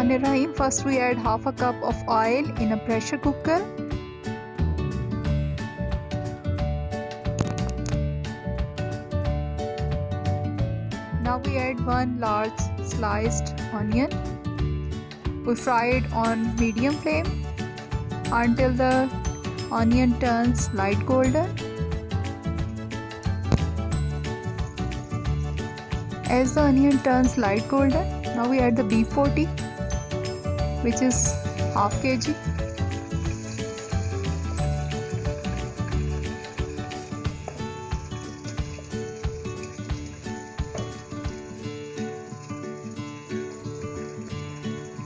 Bismillahirrahmanirrahim. First we add half a cup of oil in a pressure cooker. Now we add one large sliced onion. We fry it on medium flame until the onion turns light golden. As the onion turns light golden, now we add the beef boti, which is half kg.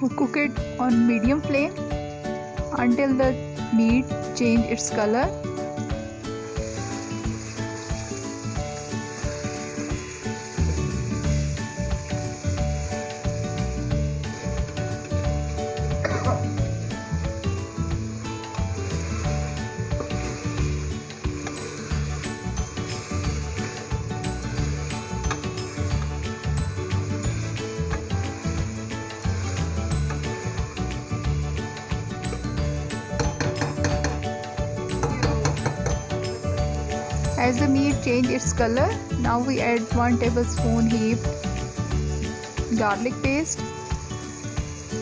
We cook it on medium flame until the meat changes its color. As the meat changes its color, now we add 1 tablespoon heaped garlic paste.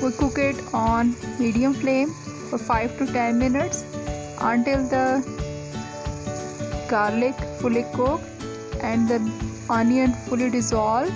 We cook it on medium flame for 5 to 10 minutes until the garlic fully cooked and the onion fully dissolved.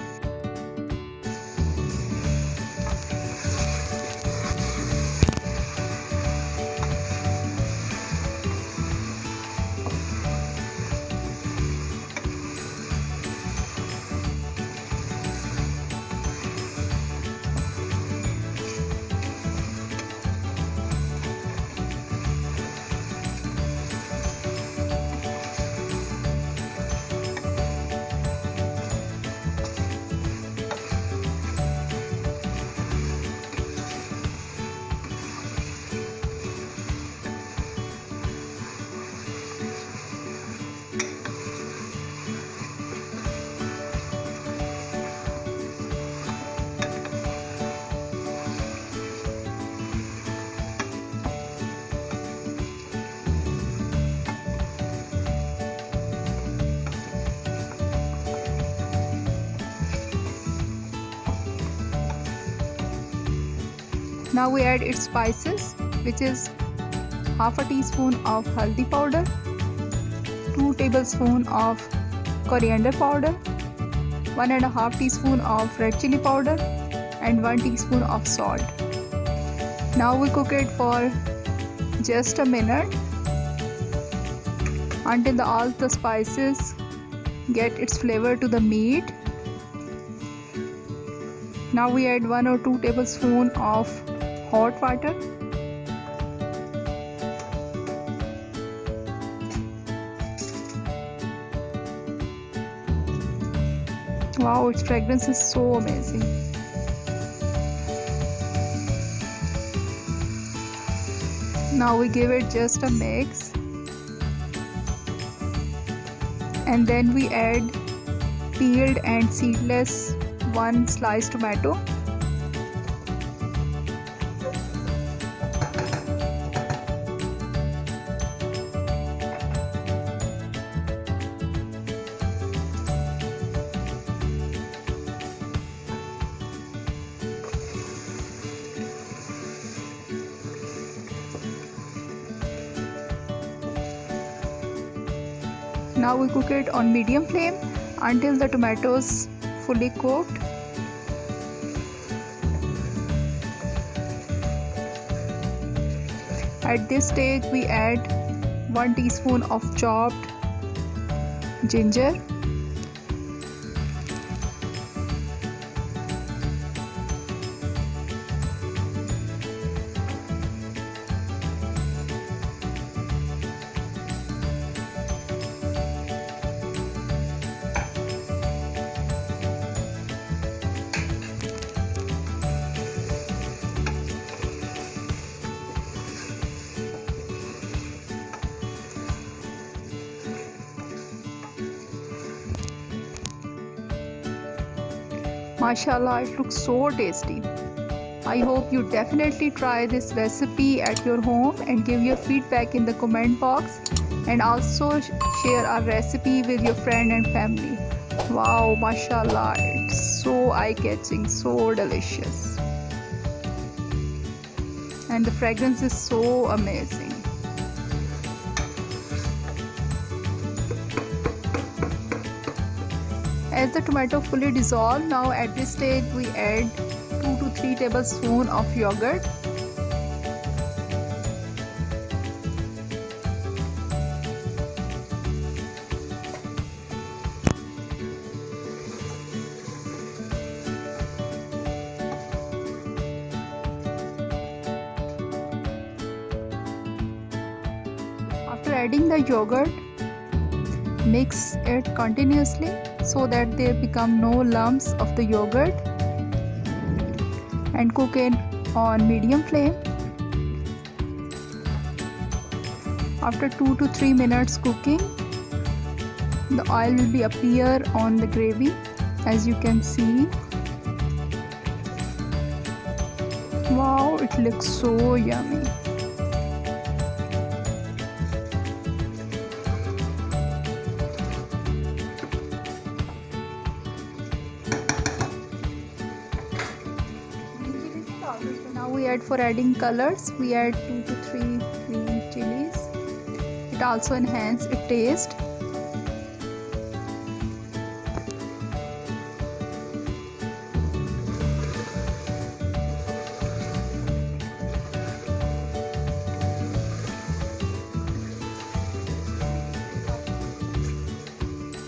Now we add its spices, which is half a teaspoon of haldi powder, 2 tablespoons of coriander powder, 1.5 teaspoon of red chili powder, and 1 teaspoon of salt. Now we cook it for just a minute until all the spices get its flavor to the meat. Now we add 1 or 2 tablespoons of hot water. Wow, its fragrance is so amazing. Now we give it just a mix, and then we add peeled and seedless 1 sliced tomato. Now we cook it on medium flame until the tomatoes fully cooked. At this stage we add 1 teaspoon of chopped ginger, Mashallah, it looks so tasty. I hope you definitely try this recipe at your home and give your feedback in the comment box, and also share our recipe with your friend and family. Wow, mashallah, it's so eye-catching, so delicious. And the fragrance is so amazing. As the tomato fully dissolved, now at this stage we add 2 to 3 tablespoons of yogurt. After adding the yogurt, mix it continuously so that there become no lumps of the yogurt, and cook it on medium flame. After 2 to 3 minutes cooking, the oil will be appear on the gravy, as you can see. Wow, it looks so yummy. Now we add, for adding colors, we add 2 to 3 green chilies. It also enhances its taste.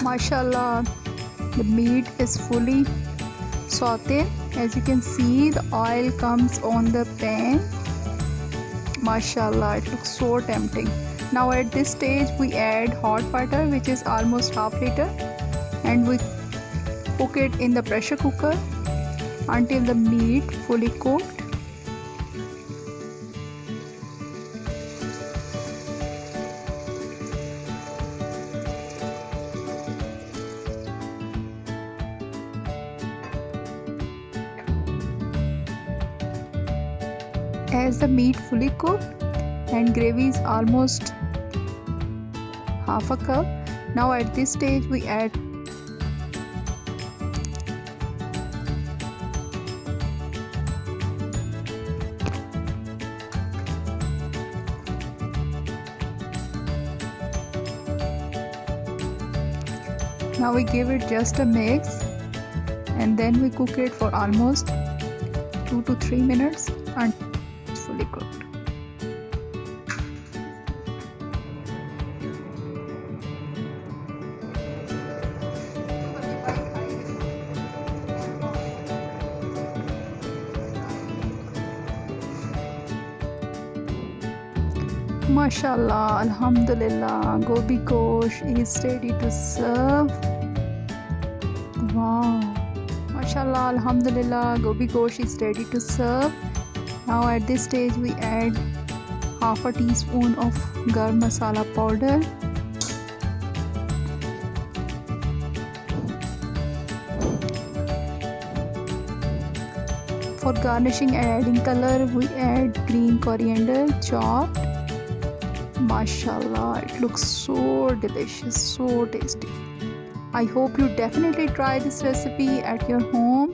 Mashallah, the meat is fully sauteed. As you can see, the oil comes on the pan. Mashallah, it looks so tempting. Now at this stage we add hot water, which is almost half liter, and we cook it in the pressure cooker until the meat fully cooked. As the meat fully cooked and gravy is almost half a cup, now at this stage we add now we give it just a mix, and then we cook it for almost 2 to 3 minutes until it's fully cooked. Mashallah, Alhamdulillah, Gobi Gosht is ready to serve. Wow, Mashallah, Alhamdulillah, Gobi Gosht is ready to serve. Now at this stage we add half a teaspoon of garam masala powder, for garnishing and adding color we add green coriander chopped. Mashallah, it looks so delicious, so tasty. I hope you definitely try this recipe at your home